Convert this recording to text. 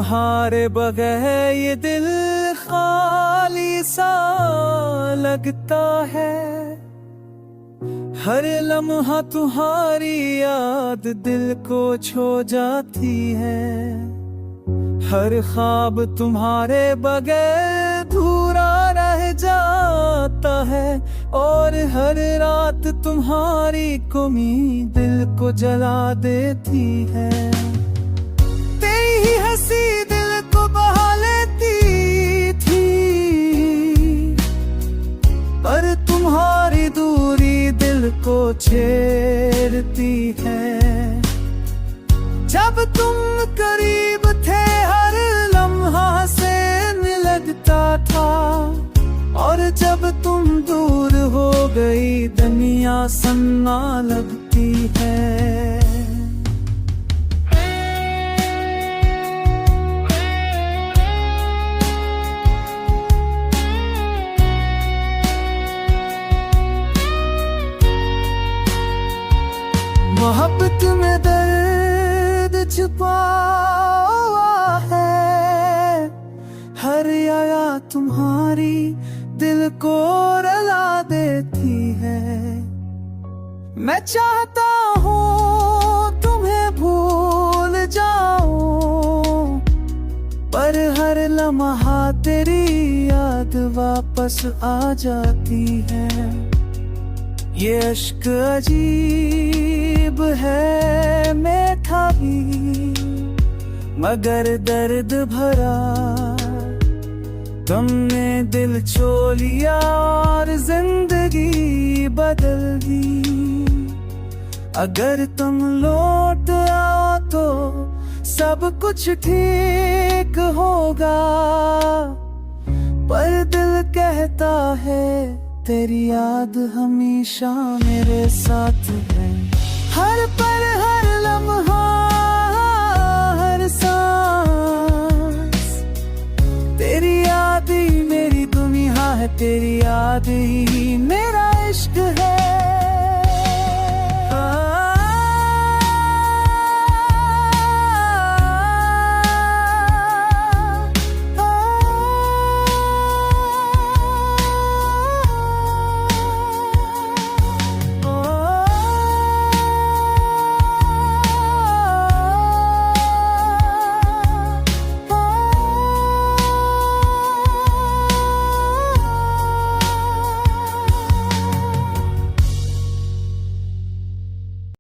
तुम्हारे बगैर ये दिल खाली सा लगता है। हर लम्हा तुम्हारी याद दिल को छू जाती है। हर ख्वाब तुम्हारे बगैर अधूरा रह जाता है। और हर रात तुम्हारी कमी दिल को जला देती है। तेरी ही हंसी दिल को बहा लेती थी, पर तुम्हारी दूरी दिल को छेड़ती है। जब तुम करीब थे हर लम्हा से लगता था, और जब तुम दूर हो गई दुनिया सन्ना लगती है। मोहब्बत में दर्द छुपा हुआ है। हर आया तुम्हारी दिल को रुला देती है। मैं चाहता हूँ तुम्हें भूल जाऊं, पर हर लम्हा तेरी याद वापस आ जाती है। ये अश्क अजीब है मीठा भी, मगर दर्द भरा। तुमने दिल छू लिया और जिंदगी बदल दी। अगर तुम लौट आओ तो सब कुछ ठीक होगा, पर दिल कहता है तेरी याद हमेशा मेरे साथ है। हर पल हर लम्हा हर सांस तेरी याद ही मेरी दुनिया है। तेरी याद ही मेरी